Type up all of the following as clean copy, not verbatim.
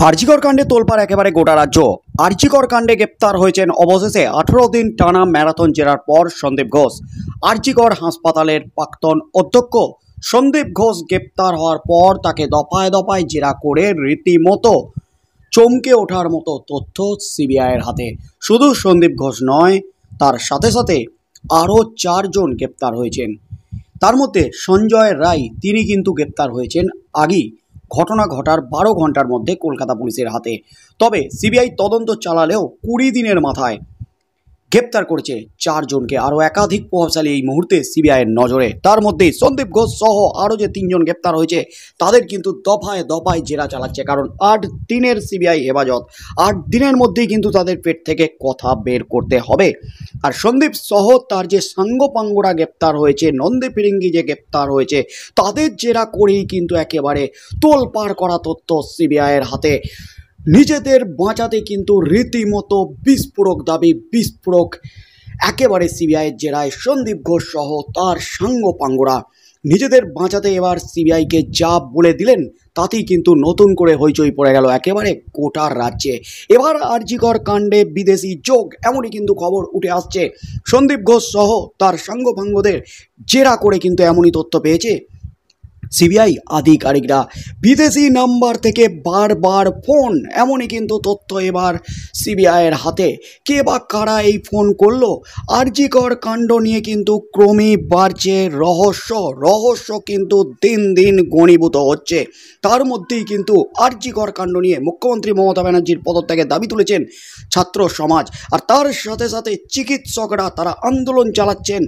আরজিকর কাণ্ডে তোলপাড় একেবারে গোটা রাজ্য। আরজিকর কাণ্ডে গ্রেপ্তার হয়েছেন অবশেষে 18 দিন টানা ম্যারাথন জেরার পর সন্দীপ ঘোষ। আরজিকর হাসপাতালের প্রাক্তন অধ্যক্ষ সন্দীপ ঘোষ গ্রেপ্তার হওয়ার পর তাকে দফায় দফায় জেরা করে রীতিমতো চমকে ওঠার মতো তথ্য সিবিআইয়ের হাতে। শুধু সন্দীপ ঘোষ নয়, তার সাথে সাথে আরও 4 জন গ্রেপ্তার হয়েছেন। তার মধ্যে সঞ্জয় রায়, তিনি কিন্তু গ্রেপ্তার হয়েছেন আগেই, ঘটনা ঘটার 12 ঘন্টার মধ্যে কলকাতা পুলিশের হাতে। তবে সিবিআই তদন্ত চালালেও 20 দিনের মাথায় গ্রেপ্তার করেছে 4 জনকে। আরও একাধিক প্রভাবশালী এই মুহূর্তে সিবিআইয়ের নজরে। তার মধ্যেই সন্দীপ ঘোষ সহ আরও যে 3 জন গ্রেপ্তার হয়েছে তাদের কিন্তু দফায় দফায় জেরা চালাচ্ছে, কারণ 8 দিনের সিবিআই হেফাজত। 8 দিনের মধ্যেই কিন্তু তাদের পেট থেকে কথা বের করতে হবে। আর সন্দীপ সহ তার যে সাঙ্গপাঙ্গরা গ্রেপ্তার হয়েছে, নন্দী ফিরিঙ্গি যে গ্রেপ্তার হয়েছে, তাদের জেরা করেই কিন্তু একেবারে তোলপাড় করা তথ্য সিবিআইয়ের হাতে। নিজেদের বাঁচাতে কিন্তু রীতিমতো বিস্ফোরক দাবি, বিস্ফোরক একেবারে সিবিআইয়ের জেরায় সন্দীপ ঘোষ সহ তার সাঙ্গপাঙ্গরা নিজেদের বাঁচাতে এবার সিবিআইকে যা বলে দিলেন তাতেই কিন্তু নতুন করে হইচই পড়ে গেল একেবারে গোটা রাজ্যে। এবার আরজিকর কাণ্ডে বিদেশি যোগ, এমনই কিন্তু খবর উঠে আসছে। সন্দীপ ঘোষ সহ তার সাঙ্গপাঙ্গদের জেরা করে কিন্তু এমনই তথ্য পেয়েছে সিবিআই আধিকারিকরা। বিদেশি নাম্বার থেকে বারবার ফোন, এমনই কিন্তু তথ্য এবার সিবিআইয়ের হাতে। কে বা কারা এই ফোন করলো? আরজিকর কাণ্ড নিয়ে কিন্তু ক্রমেই বাড়ছে রহস্য কিন্তু দিন দিন ঘনীভূত হচ্ছে। তার মধ্যেই কিন্তু আরজিকর কাণ্ড নিয়ে মুখ্যমন্ত্রী মমতা ব্যানার্জির পদত্যাগের দাবি তুলেছেন ছাত্র সমাজ। আর তার সাথে সাথে চিকিৎসকরা তারা আন্দোলন চালাচ্ছেন,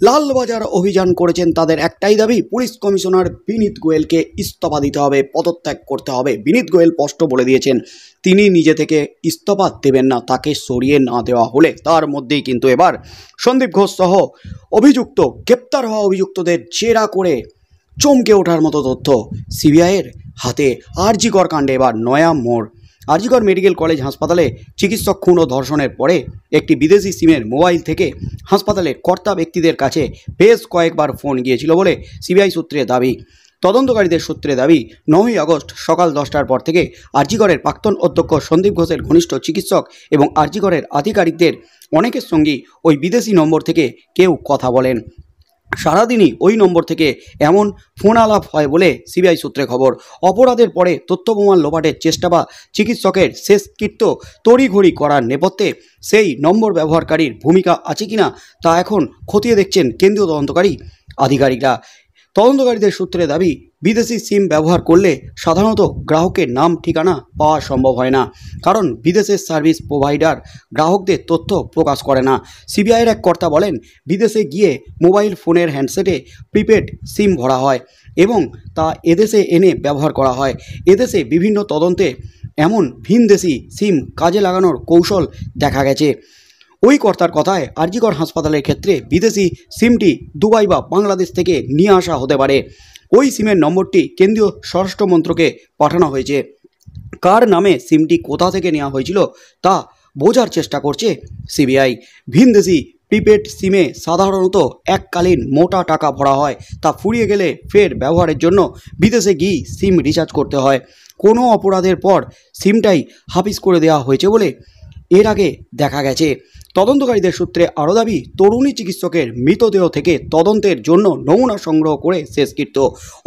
লালবাজার অভিযান করেছেন। তাদের একটাই দাবি, পুলিশ কমিশনার বিনীত গোয়েলকে ইস্তফা দিতে হবে, পদত্যাগ করতে হবে। বিনীত গোয়েল স্পষ্ট বলে দিয়েছেন তিনি নিজে থেকে ইস্তফা দেবেন না, তাকে সরিয়ে না দেওয়া হলে। তার মধ্যেই কিন্তু এবার সন্দীপ ঘোষ সহ অভিযুক্ত, গ্রেপ্তার হওয়া অভিযুক্তদের জেরা করে চমকে ওঠার মতো তথ্য সিবিআইয়ের হাতে। আরজিকর কাণ্ডে এবার নয়া মোড়। আরজিকর মেডিকেল কলেজ হাসপাতালে চিকিৎসক খুন ও ধর্ষণের পরে একটি বিদেশি সিমের মোবাইল থেকে হাসপাতালের কর্তা ব্যক্তিদের কাছে বেশ কয়েকবার ফোন গিয়েছিল বলে সিবিআই সূত্রে দাবি। তদন্তকারীদের সূত্রে দাবি, 9ই আগস্ট সকাল 10টার পর থেকে আরজিকরের প্রাক্তন অধ্যক্ষ সন্দীপ ঘোষের ঘনিষ্ঠ চিকিৎসক এবং আরজিকরের আধিকারিকদের অনেকের সঙ্গেই ওই বিদেশি নম্বর থেকে কেউ কথা বলেন। সারাদিনই ওই নম্বর থেকে এমন ফোন আলাপ হয় বলে সিবিআই সূত্রে খবর। অপরাধের পরে তথ্য প্রমাণ লোপাটের চেষ্টা বা চিকিৎসকের শেষকৃত্য তড়িঘড়ি করার নেপথ্যে সেই নম্বর ব্যবহারকারীর ভূমিকা আছে কিনা তা এখন খতিয়ে দেখছেন কেন্দ্রীয় তদন্তকারী আধিকারিকরা। তদন্তকারীদের সূত্রে দাবি, বিদেশি সিম ব্যবহার করলে সাধারণত গ্রাহকের নাম ঠিকানা পাওয়া সম্ভব হয় না, কারণ বিদেশের সার্ভিস প্রোভাইডার গ্রাহকদের তথ্য প্রকাশ করে না। সিবিআইয়ের এক কর্তা বলেন, বিদেশে গিয়ে মোবাইল ফোনের হ্যান্ডসেটে প্রিপেড সিম ভরা হয় এবং তা এদেশে এনে ব্যবহার করা হয়। এদেশে বিভিন্ন তদন্তে এমন ভিনদেশি সিম কাজে লাগানোর কৌশল দেখা গেছে। ওই কর্তার কথায়, আরজিকর হাসপাতালের ক্ষেত্রে বিদেশি সিমটি দুবাই বা বাংলাদেশ থেকে নিয়ে আসা হতে পারে। ওই সিমের নম্বরটি কেন্দ্রীয় স্বরাষ্ট্র মন্ত্রকে পাঠানো হয়েছে। কার নামে সিমটি কোথা থেকে নেওয়া হয়েছিল তা বোঝার চেষ্টা করছে সিবিআই। ভিনদেশি প্রিপেড সিমে সাধারণত এককালীন মোটা টাকা ভরা হয়, তা ফুরিয়ে গেলে ফের ব্যবহারের জন্য বিদেশে গিয়ে সিম রিচার্জ করতে হয়। কোনো অপরাধের পর সিমটাই হাফিজ করে দেওয়া হয়েছে বলে এর আগে দেখা গেছে। তদন্তকারীদের সূত্রে আরও দাবি, তরুণী চিকিৎসকের মৃতদেহ থেকে তদন্তের জন্য নমুনা সংগ্রহ করে শেষকৃত্য।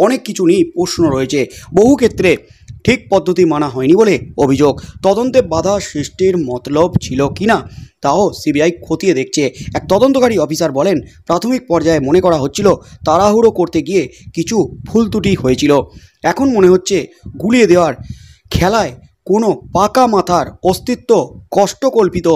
অনেক কিছু নিয়ে প্রশ্ন রয়েছে, বহু ক্ষেত্রে ঠিক পদ্ধতি মানা হয়নি বলে অভিযোগ। তদন্তে বাধা সৃষ্টির মতলব ছিল কিনা তাও সিবিআই খতিয়ে দেখছে। এক তদন্তকারী অফিসার বলেন, প্রাথমিক পর্যায়ে মনে করা হচ্ছিল তাড়াহুড়ো করতে গিয়ে কিছু ভুল ত্রুটি হয়েছিল। এখন মনে হচ্ছে গুলিয়ে দেওয়ার খেলায় কোনো পাকা মাথার অস্তিত্ব কষ্টকল্পিত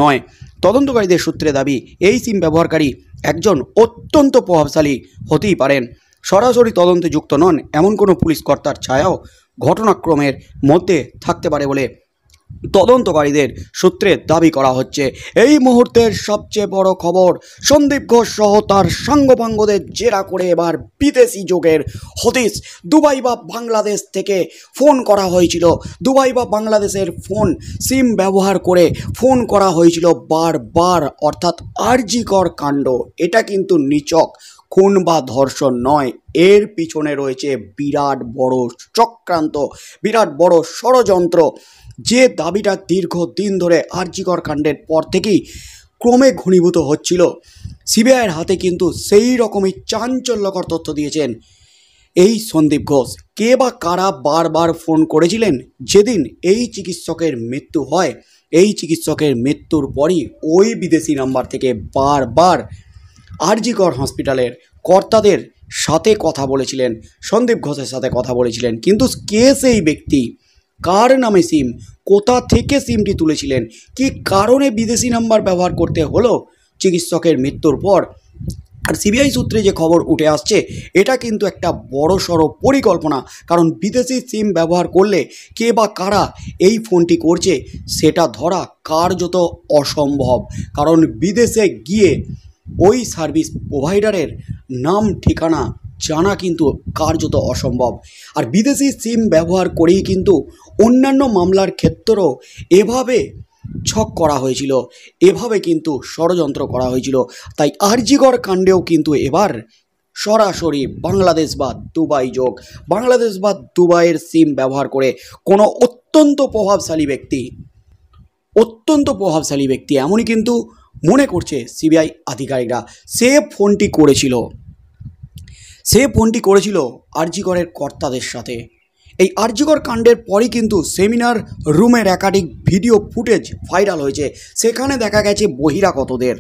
নয়। তদন্তকারীদের সূত্রে দাবি, এই সিম ব্যবহারকারী একজন অত্যন্ত প্রভাবশালী হতেই পারেন। সরাসরি তদন্তে যুক্ত নন এমন কোনো পুলিশ কর্তার ছায়াও ঘটনাক্রমের মধ্যে থাকতে পারে বলে তদন্তকারীদের সূত্রে দাবি করা হচ্ছে। এই মুহূর্তের সবচেয়ে বড় খবর, সন্দীপ ঘোষ সহ তার সাঙ্গপাঙ্গদের জেরা করে এবার বিদেশি যোগের হদিশ। দুবাই বা বাংলাদেশ থেকে ফোন করা হয়েছিল, দুবাই বা বাংলাদেশের ফোন সিম ব্যবহার করে ফোন করা হয়েছিল বারবার, অর্থাৎ আরজিকর কাণ্ড। এটা কিন্তু নিছক খুন বা ধর্ষণ নয়, এর পিছনে রয়েছে বিরাট বড় চক্রান্ত, বিরাট বড় ষড়যন্ত্র। যে দাবিটা দীর্ঘদিন ধরে আরজি কর কাণ্ডের পর থেকেই ক্রমে ঘনীভূত হচ্ছিল, সিবিআইয়ের হাতে কিন্তু সেই রকমই চাঞ্চল্যকর তথ্য দিয়েছেন এই সন্দীপ ঘোষ। কে বা কারা বারবার ফোন করেছিলেন যেদিন এই চিকিৎসকের মৃত্যু হয়, এই চিকিৎসকের মৃত্যুর পরই ওই বিদেশি নাম্বার থেকে বারবার আরজি কর হসপিটালের কর্তাদের সাথে কথা বলেছিলেন, সন্দীপ ঘোষের সাথে কথা বলেছিলেন। কিন্তু কে সেই ব্যক্তি, কার নামে সিম, কোথা থেকে সিমটি তুলেছিলেন, কি কারণে বিদেশি নাম্বার ব্যবহার করতে হলো চিকিৎসকের মৃত্যুর পর, আর সিবিআই সূত্রে যে খবর উঠে আসছে এটা কিন্তু একটা বড়সড় পরিকল্পনা। কারণ বিদেশি সিম ব্যবহার করলে কে বা কারা এই ফোনটি করছে সেটা ধরা কার্যত অসম্ভব। কারণ বিদেশে গিয়ে ওই সার্ভিস প্রোভাইডারের নাম ঠিকানা জানা কিন্তু কার্যত অসম্ভব। আর বিদেশি সিম ব্যবহার করেই কিন্তু অন্যান্য মামলার ক্ষেত্রেও এভাবে ছক করা হয়েছিল, এভাবে কিন্তু ষড়যন্ত্র করা হয়েছিল। তাই আরজি কর কাণ্ডেও কিন্তু এবার সরাসরি বাংলাদেশ বা দুবাই যোগ, বাংলাদেশ বা দুবাইয়ের সিম ব্যবহার করে কোনো অত্যন্ত প্রভাবশালী ব্যক্তি এমনই কিন্তু মনে করছে সিবিআই আধিকারিকরা, সে ফোনটি করেছিল আরজি করের কর্তাদের সাথে। এই আরজি কর কাণ্ডের পরই কিন্তু সেমিনার রুমের একাধিক ভিডিও ফুটেজ ভাইরাল হয়েছে, সেখানে দেখা গেছে বহিরাগতদের।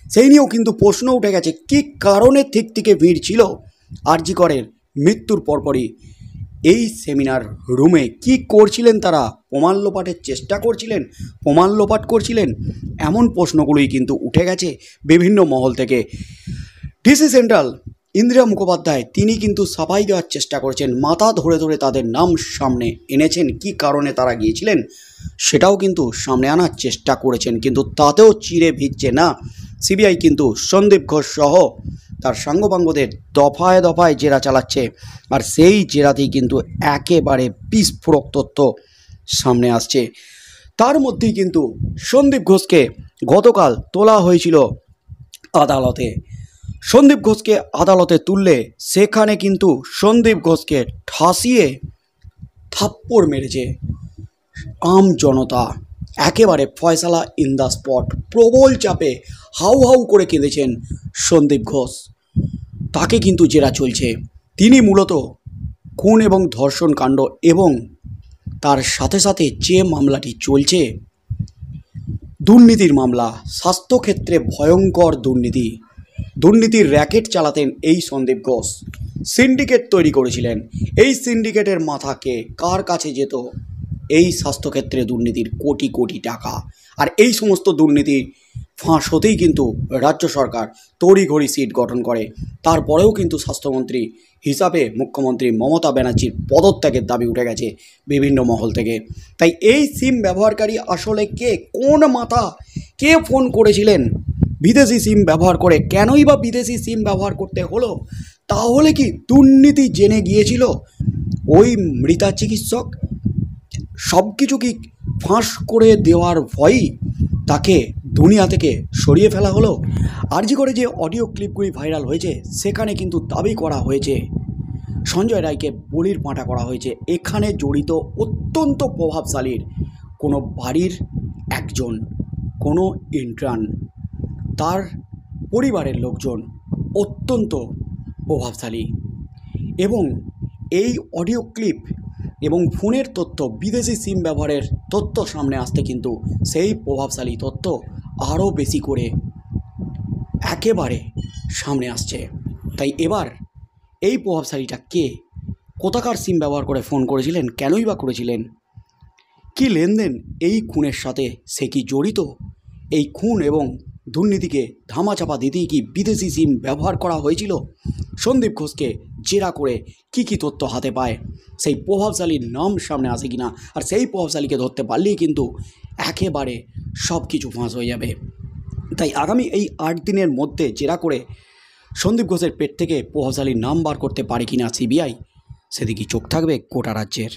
সেই নিয়েও কিন্তু প্রশ্ন উঠে গেছে কী কারণে থেকে ভিড় ছিল আরজি করের মৃত্যুর পরপরই এই সেমিনার রুমে। কি করছিলেন তারা? প্রমাণ লোপাট করছিলেন, এমন প্রশ্নগুলোই কিন্তু উঠে গেছে বিভিন্ন মহল থেকে। ডিসি সেন্ট্রাল ইন্দিরা মুখোপাধ্যায় তিনি কিন্তু সাফাই দেওয়ার চেষ্টা করেছেন, মাথা ধরে ধরে তাদের নাম সামনে এনেছেন, কি কারণে তারা গিয়েছিলেন সেটাও কিন্তু সামনে আনার চেষ্টা করেছেন। কিন্তু তাতেও চিরে ভিজছে না সিবিআই, কিন্তু সন্দীপ ঘোষ সহ তার সাঙ্গপাঙ্গদের দফায় দফায় জেরা চালাচ্ছে। আর সেই জেরাতেই কিন্তু একেবারে বিস্ফোরক তথ্য সামনে আসছে। তার মধ্যেই কিন্তু সন্দীপ ঘোষকে গতকাল তোলা হয়েছিল আদালতে। সন্দীপ ঘোষকে আদালতে তুললে সেখানে কিন্তু সন্দীপ ঘোষকে ঠাসিয়ে থাপ্পড় মেরেছে আম জনতা। একেবারে ফয়সালা ইন দ্য স্পট, প্রবল চাপে হাউ হাউ করে কেঁদেছেন সন্দীপ ঘোষ। তাকে কিন্তু জেরা চলছে। তিনি মূলত খুন এবং ধর্ষণ কাণ্ড এবং তার সাথে সাথে যে মামলাটি চলছে দুর্নীতির মামলা, স্বাস্থ্যক্ষেত্রে ভয়ঙ্কর দুর্নীতির র্যাকেট চালাতেন এই সন্দীপ ঘোষ। সিন্ডিকেট তৈরি করেছিলেন। এই সিন্ডিকেটের মাথাকে কার কাছে যেত এই স্বাস্থ্যক্ষেত্রে দুর্নীতির কোটি কোটি টাকা। আর এই সমস্ত দুর্নীতি ফাঁস হতেই কিন্তু রাজ্য সরকার তড়িঘড়ি সিট গঠন করে। তারপরেও কিন্তু স্বাস্থ্যমন্ত্রী হিসাবে মুখ্যমন্ত্রী মমতা ব্যানার্জির পদত্যাগের দাবি উঠে গেছে বিভিন্ন মহল থেকে। তাই এই সিম ব্যবহারকারী আসলে কে, কোন মাথা, কে ফোন করেছিলেন বিদেশি সিম ব্যবহার করে, কেনই বা বিদেশি সিম ব্যবহার করতে হলো? তাহলে কি দুর্নীতি জেনে গিয়েছিল ওই মৃতা চিকিৎসক? সব কিছু কি ফাঁস করে দেওয়ার ভয়ই তাকে দুনিয়া থেকে সরিয়ে ফেলা হলো? আরজি করে যে অডিও ক্লিপগুলি ভাইরাল হয়েছে সেখানে কিন্তু দাবি করা হয়েছে সঞ্জয় রায়কে বলির পাঁঠা করা হয়েছে। এখানে জড়িত অত্যন্ত প্রভাবশালীর কোনো বাড়ির একজন, কোনো ইন্টার্ন, তার পরিবারের লোকজন অত্যন্ত প্রভাবশালী। এবং এই অডিও ক্লিপ এবং ফোনের তথ্য, বিদেশি সিম ব্যবহারের তথ্য সামনে আসতে কিন্তু সেই প্রভাবশালী তথ্য আরও বেশি করে একেবারে সামনে আসছে। তাই এবার এই প্রভাবশালীটা কে, কোথাকার সিম ব্যবহার করে ফোন করেছিলেন, কেনই বা করেছিলেন, কি লেনদেন এই খুনের সাথে, সে কি জড়িত? এই খুন এবং দুর্নীতিকে ধামাচাপা দিতেই কি বিদেশি সিম ব্যবহার করা হয়েছিল? সন্দীপ ঘোষকে জেরা করে কি তথ্য হাতে পায়, সেই প্রভাবশালীর নাম সামনে আসে কিনা, আর সেই প্রভাবশালীকে ধরতে পারলেই কিন্তু একেবারে সব কিছু ফাঁস হয়ে যাবে। তাই আগামী এই 8 দিনের মধ্যে জেরা করে সন্দীপ ঘোষের পেট থেকে প্রভাবশালীর নাম বার করতে পারে কিনা সিবিআই, সেদিকে চোখ থাকবে গোটা রাজ্যের।